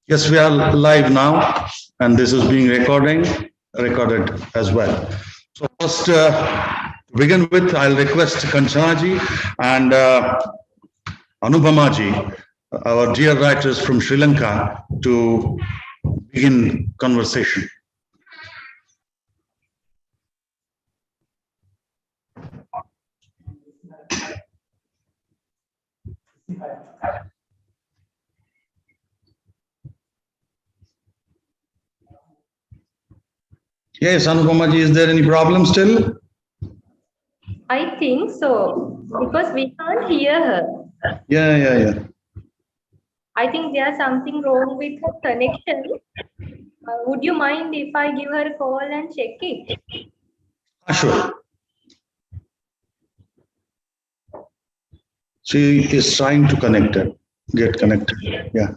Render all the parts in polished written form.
Yes, we are live now, and this is being recorded as well. So first, to begin with, I'll request Kanchanaji and Anupamaji, our dear writers from Sri Lanka, to begin conversation. Yes, Anupamaji, is there any problem still? I think so, because we can't hear her. Yeah. I think there's something wrong with her connection. Would you mind if I give her a call and check it? Sure. She is trying to get connected. Yeah.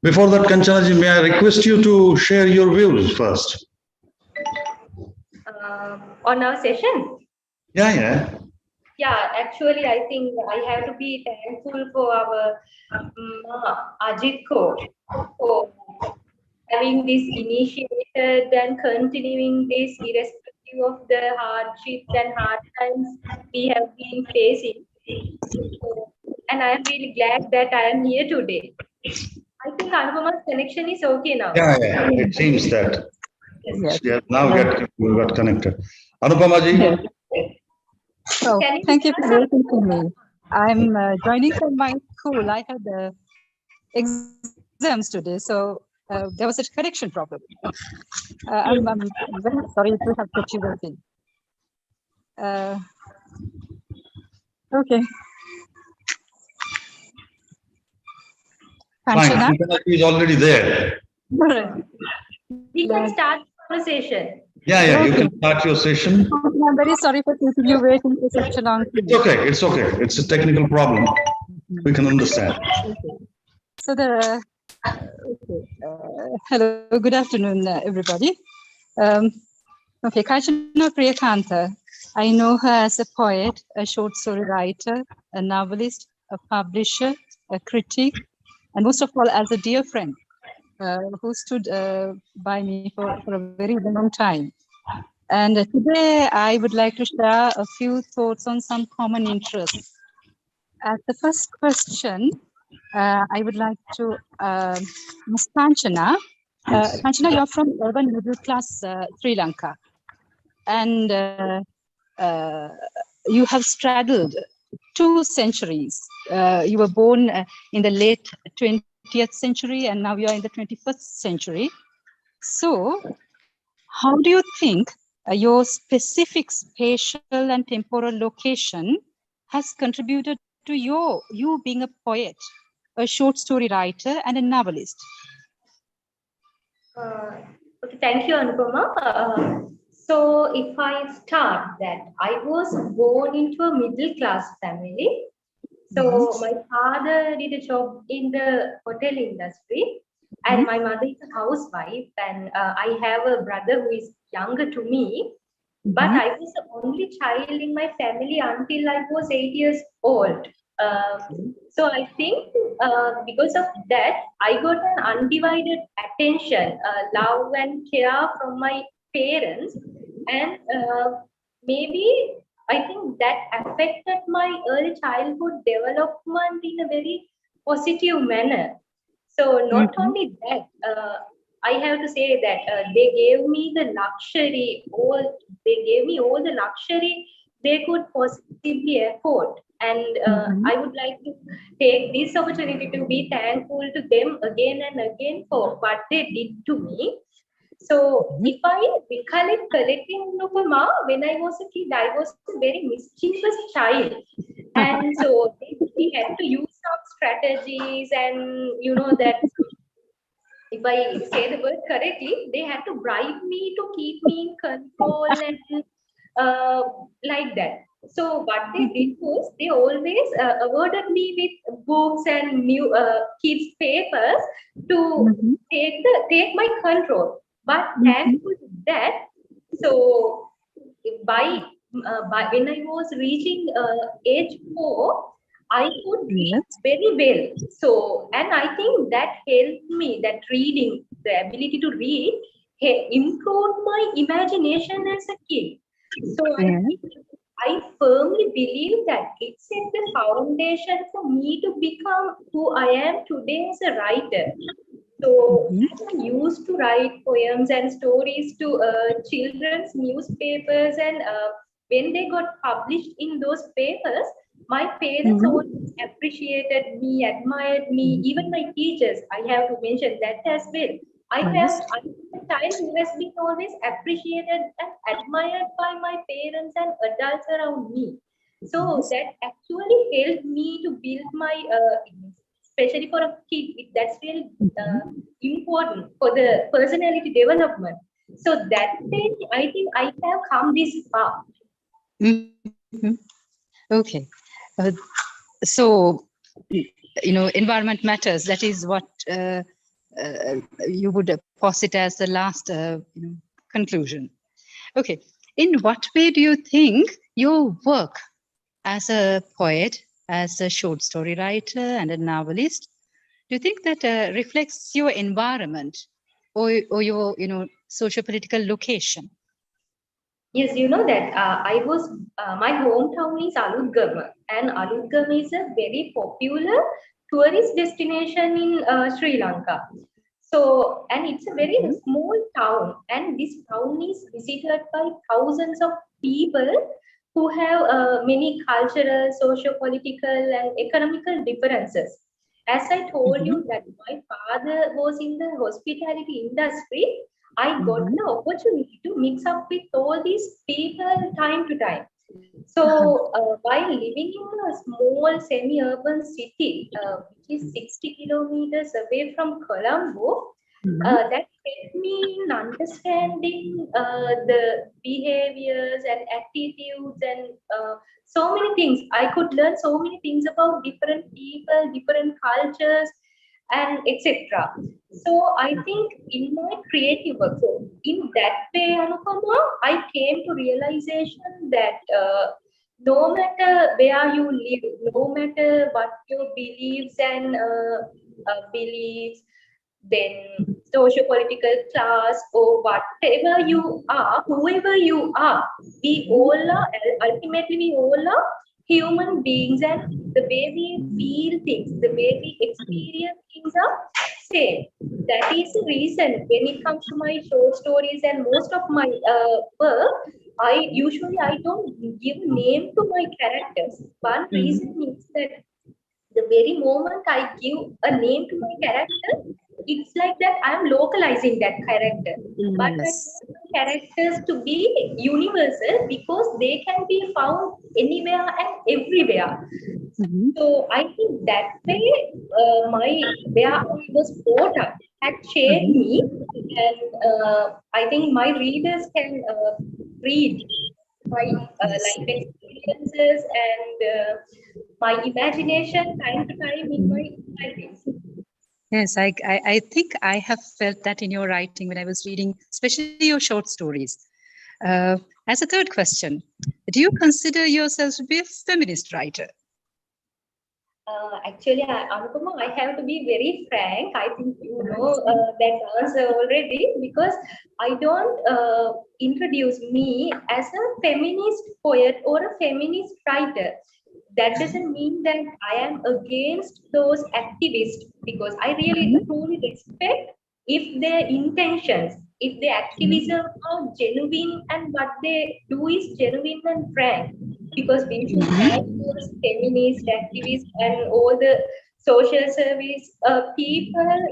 Before that, Kanchanaji, may I request you to share your views first? On our session? Yeah. Yeah, actually, I think I have to be thankful for our Ajitko for having this initiated and continuing this irrespective of the hardships and hard times we have been facing. And I am really glad that I am here today. I think Anupama's connection is okay now. Yeah. It seems that. Yes. She has now got connected. Anupamaji? Yes. So, thank you for waiting for me. I'm joining from my school. I had exams today, so there was a connection problem. I'm very sorry to have kept you waiting. Okay. Fine, is already there. We can start the conversation. Yeah, you can start your session. I'm very sorry for keeping you waiting for such a long time. It's okay. It's a technical problem. We can understand. So hello, good afternoon, everybody. Okay, Kanchana Priyakanta. I know her as a poet, a short story writer, a novelist, a publisher, a critic, and most of all, as a dear friend who stood by me for a very long time. And today I would like to share a few thoughts on some common interests. As the first question, I would like to Ms. Kanchana. Kanchana, you're from urban middle class Sri Lanka, and you have straddled 2 centuries. You were born in the late 20th century, and now you are in the 21st century. So, how do you think your specific spatial and temporal location has contributed to you being a poet, a short story writer, and a novelist? Okay, thank you, Anupama. So if I start that, I was born into a middle class family. So my father did a job in the hotel industry, and my mother is a housewife, and I have a brother who is younger to me. But I was the only child in my family until I was 8 years old. So I think because of that, I got an undivided attention, love and care from my parents, and maybe I think that affected my early childhood development in a very positive manner. So not only that, I have to say that they gave me the luxury, they gave me all the luxury they could possibly afford. And I would like to take this opportunity to be thankful to them again and again for what they did to me. So if I recollect collecting Nupama, when I was a kid, I was a very mischievous child. And so we had to use some strategies, and you know that if I say the word correctly, they had to bribe me to keep me in control and like that. So what they did was they always awarded me with books and new kids papers to take my control. But thankful that, so by when I was reaching age 4, I could read Yes. very well. So, and I think that helped me. That reading, the ability to read, improved my imagination as a kid. So I firmly believe that it set the foundation for me to become who I am today as a writer. So as I used to write poems and stories to children's newspapers, and when they got published in those papers, my parents always appreciated me, admired me, even my teachers. I have to mention that as well. I'm a child who has been always appreciated and admired by my parents and adults around me. So that actually helped me to build my especially for a kid, that's really important for the personality development. So that way, I think I have come this far. Okay. So, environment matters. That is what you would posit as the last conclusion. Okay. In what way do you think your work as a poet, as a short story writer and a novelist, do you think that reflects your environment or your, socio-political location? Yes, you know that my hometown is Alugama, and Alugama is a very popular tourist destination in Sri Lanka. So, and it's a very small town, and this town is visited by thousands of people who have many cultural, socio-political, and economical differences. As I told you that my father was in the hospitality industry, I got the opportunity to mix up with all these people time to time. So while living in a small semi-urban city, which is 60 kilometers away from Colombo, that helped me in understanding the behaviors and attitudes and so many things. I could learn so many things about different people, different cultures, and etc. So I think in my creative work, so in that way, Anupama, I came to realization that no matter where you live, no matter what your beliefs and beliefs, then socio-political class or whatever you are, whoever you are, we all are, ultimately we all are human beings, and the way we feel things, the way we experience things are same. That is the reason when it comes to my short stories and most of my work, I don't give name to my characters. One reason is that the very moment I give a name to my character, it's like that I'm localizing that character. But I want my characters to be universal because they can be found anywhere and everywhere. So I think that way, where I was brought up had shaped me, and I think my readers can read my life experiences and my imagination time to time in my writings. Yes, I think I have felt that in your writing when I was reading, especially your short stories. As a third question, do you consider yourself to be a feminist writer? Actually, Anupama, I have to be very frank. I think you know that answer already, because I don't introduce me as a feminist poet or a feminist writer. That doesn't mean that I am against those activists, because I really truly respect if their intentions, if their activism are genuine and what they do is genuine and frank, because we should thank those feminist activists and all the social service people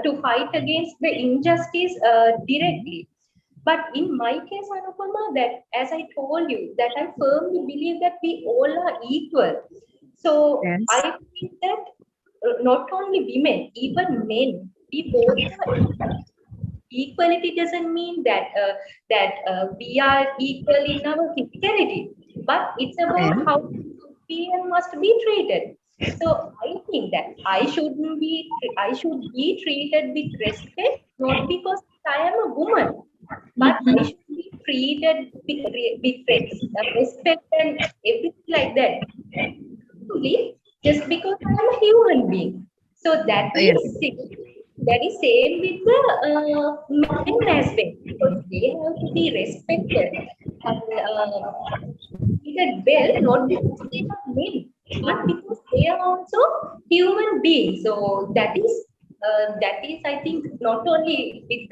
to fight against the injustice directly. But in my case, Anupama, that as I told you, that I firmly believe that we all are equal. So I think that not only women, even men, we both are equal. equality doesn't mean that we are equal in our physicality, but it's about how we must be treated. So I think that I should be treated with respect, not because I am a woman, but I should be treated with respect and everything like that. Only just because I am a human being. So that is same with the men as well, because they have to be respected and treated well, not because they are men, but because they are also human beings. So that is, I think, not only with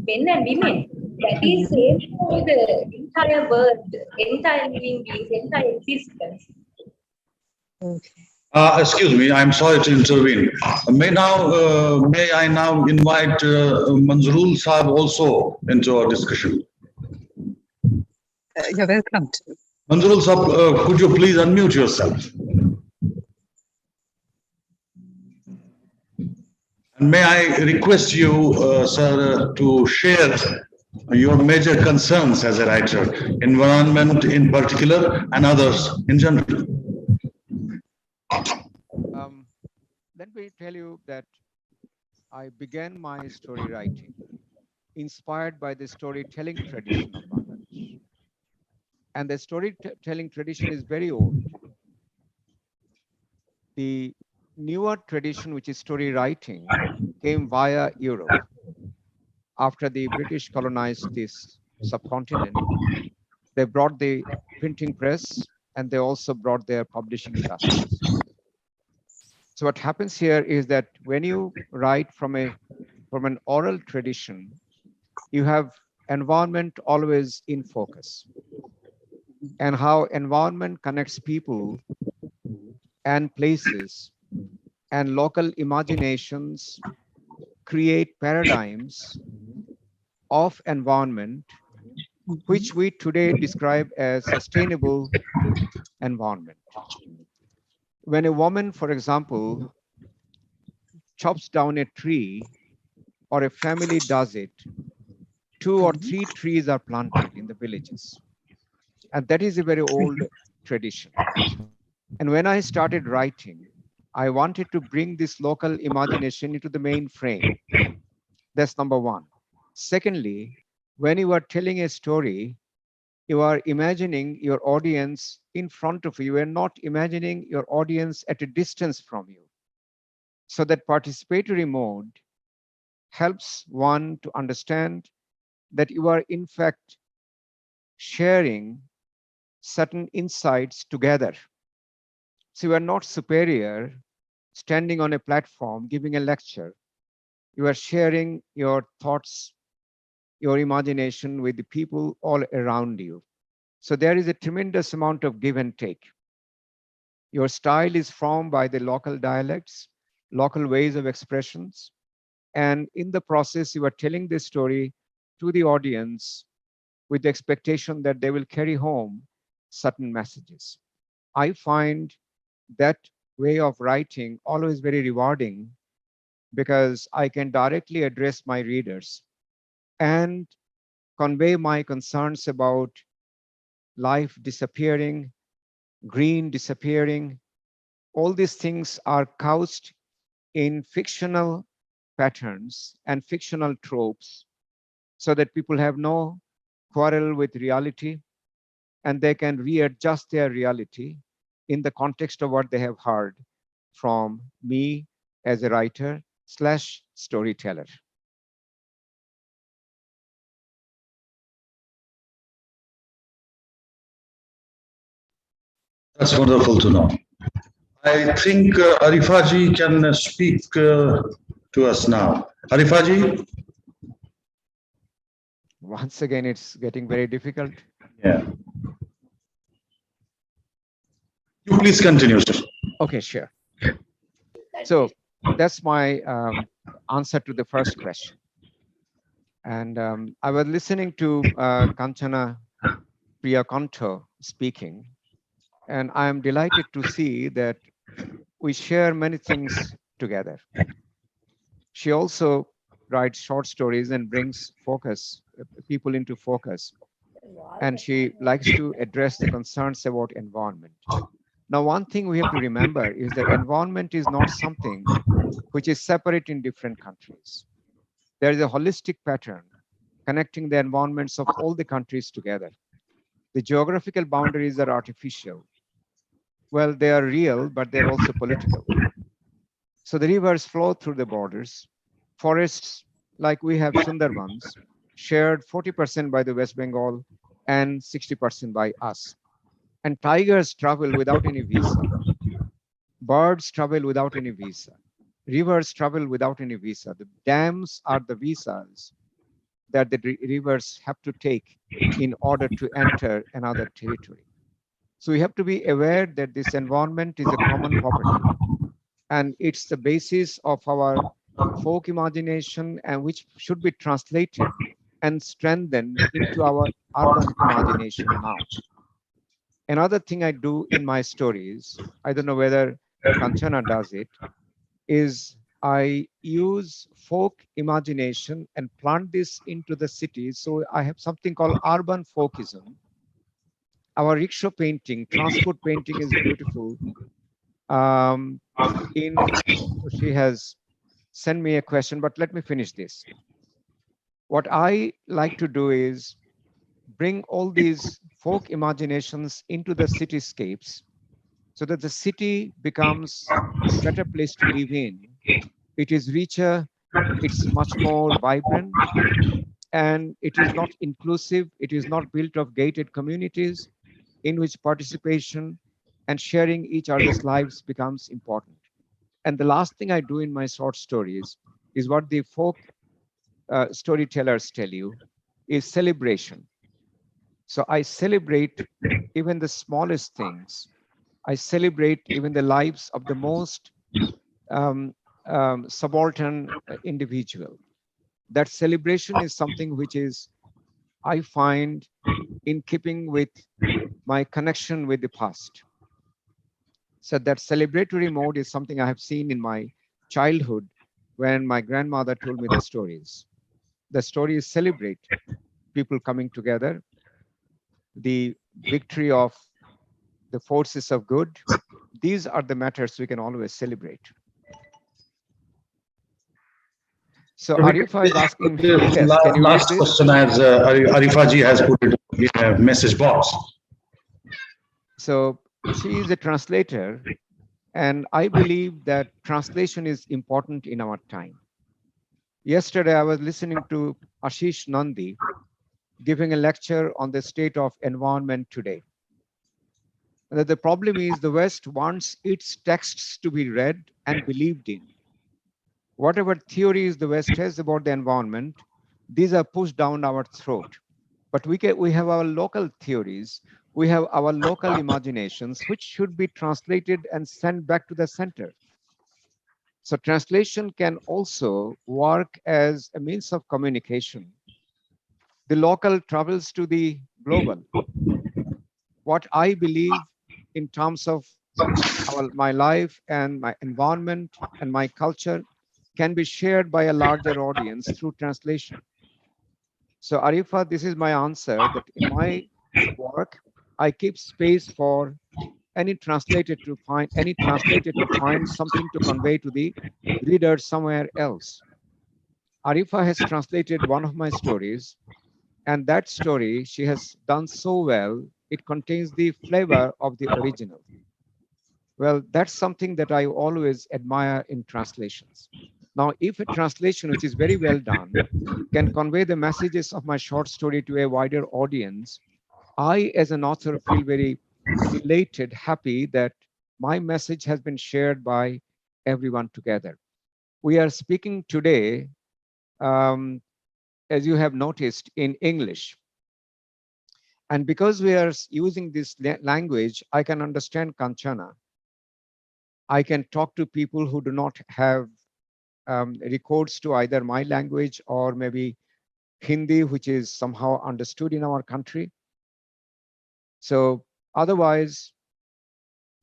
men and women. That is same for the entire world, entire living beings, entire existence. Okay. Excuse me, I'm sorry to intervene. May I now invite Manzrul Saab also into our discussion? You're welcome to. Manzrul Saab, could you please unmute yourself? And may I request you, sir, to share your major concerns as a writer, environment in particular and others in general? Let me tell you that I began my story writing inspired by the storytelling tradition of Bangladesh. And the storytelling tradition is very old. The newer tradition, which is story writing, came via Europe. After the British colonized this subcontinent, they brought the printing press and they also brought their publishing trusts. So what happens here is that when you write from an oral tradition, you have environment always in focus, and how environment connects people and places and local imaginations create paradigms of environment, which we today describe as sustainable environment. When a woman, for example, chops down a tree, or a family does it, 2 or 3 trees are planted in the villages. And that is a very old tradition. And when I started writing, I wanted to bring this local imagination into the main frame. That's number one. Secondly, when you are telling a story, you are imagining your audience in front of you. You are not imagining your audience at a distance from you. So that participatory mode helps one to understand that you are in fact sharing certain insights together. So you are not superior standing on a platform giving a lecture. You are sharing your thoughts, your imagination with the people all around you. So there is a tremendous amount of give and take. Your style is formed by the local dialects, local ways of expressions. And in the process, you are telling this story to the audience with the expectation that they will carry home certain messages. I find that way of writing always very rewarding because I can directly address my readers and convey my concerns about life disappearing, green disappearing. All these things are couched in fictional patterns and fictional tropes so that people have no quarrel with reality and they can readjust their reality in the context of what they have heard from me as a writer / storyteller. That's wonderful to know. I think Arifaji can speak to us now. Arifaji? Once again, it's getting very difficult. Yeah. You please continue, sir. Okay, sure. So that's my answer to the first question. And I was listening to Kanchana Priyakanto speaking, and I am delighted to see that we share many things together. She also writes short stories and brings people into focus. And she likes to address the concerns about environment. Now, one thing we have to remember is that environment is not something which is separate in different countries. There is a holistic pattern connecting the environments of all the countries together. The geographical boundaries are artificial. Well, they are real, but they're also political. So the rivers flow through the borders. Forests, like we have Sundarbans, shared 40% by the West Bengal and 60% by us. And tigers travel without any visa. Birds travel without any visa. Rivers travel without any visa. The dams are the visas that the rivers have to take in order to enter another territory. So we have to be aware that this environment is a common property, and it's the basis of our folk imagination, and which should be translated and strengthened into our urban imagination now. Another thing I do in my stories, I don't know whether Kanchana does it, is I use folk imagination and plant this into the city. So I have something called urban folkism. Our rickshaw painting, transport painting is beautiful. She has sent me a question, but let me finish this. What I like to do is bring all these folk imaginations into the cityscapes so that the city becomes a better place to live in. It is richer, it's much more vibrant, and it is not inclusive. It is not built of gated communities in which participation and sharing each other's lives becomes important. And the last thing I do in my short stories is what the folk storytellers tell you is celebration. So I celebrate even the smallest things. I celebrate even the lives of the most subaltern individual. That celebration is something which is, I find, in keeping with my connection with the past. So that celebratory mode is something I have seen in my childhood when my grandmother told me the stories. The stories celebrate people coming together, the victory of the forces of good. These are the matters we can always celebrate. So Arifa is asking, yes, can you last read this? question as Arifa ji has put it in a message box. So she is a translator, and I believe that translation is important in our time. Yesterday, I was listening to Ashish Nandi giving a lecture on the state of environment today. And that the problem is the West wants its texts to be read and believed in. Whatever theories the West has about the environment, these are pushed down our throat. But we have our local theories, we have our local imaginations, which should be translated and sent back to the center. So translation can also work as a means of communication. The local travels to the global. What I believe in terms of my life and my environment and my culture can be shared by a larger audience through translation. So Arifa, this is my answer, that in my work, I keep space for any translator to find something to convey to the reader somewhere else. Arifa has translated one of my stories, and that story she has done so well, it contains the flavor of the original. Well, that's something that I always admire in translations. Now, if a translation which is very well done can convey the messages of my short story to a wider audience, I, as an author, feel very elated, happy that my message has been shared by everyone together. We are speaking today, as you have noticed, in English. And because we are using this language, I can understand Kanchana. I can talk to people who do not have records to either my language or maybe Hindi, which is somehow understood in our country. So otherwise,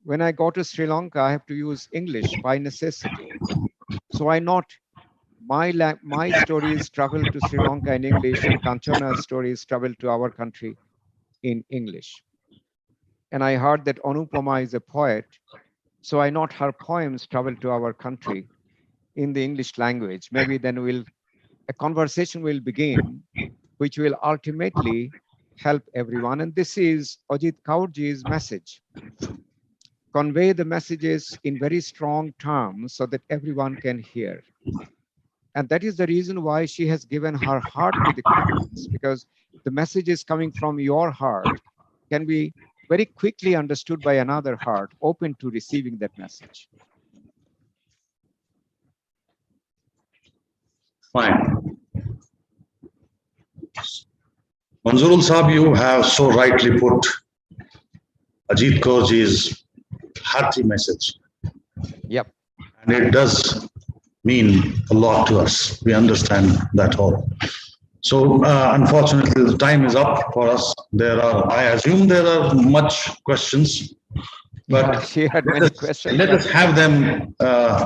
when I go to Sri Lanka, I have to use English by necessity. So why not my stories travel to Sri Lanka in English, and Kanchana's stories travel to our country in English. And I heard that Anupama is a poet, so I know her poems travel to our country in the English language. Maybe then a conversation will begin, which will ultimately help everyone. And this is Ajit Kaurji's message. Convey the messages in very strong terms so that everyone can hear. And that is the reason why she has given her heart to the conference, because the messages coming from your heart can be very quickly understood by another heart open to receiving that message. Fine. Manzoorul Saab, you have so rightly put Ajit Kaurji's hearty message. Yep. And it does mean a lot to us. We understand that all. So unfortunately, the time is up for us. I assume there are much questions, but she had many questions. Let us have them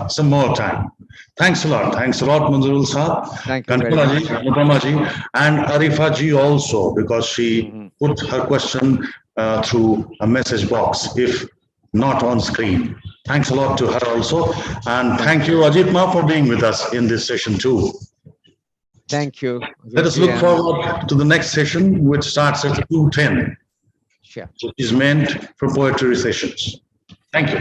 some more time. Thanks a lot. Thanks a lot, Manzoorul Saab. Thank you very much. Anupama ji, and Arifa ji also, because she put her question through a message box, if not on screen. Thanks a lot to her also. And thank you, Ajit Ma, for being with us in this session too. Thank you. Let us look forward to the next session, which starts at 2:10. Sure. Which is meant for poetry sessions. Thank you.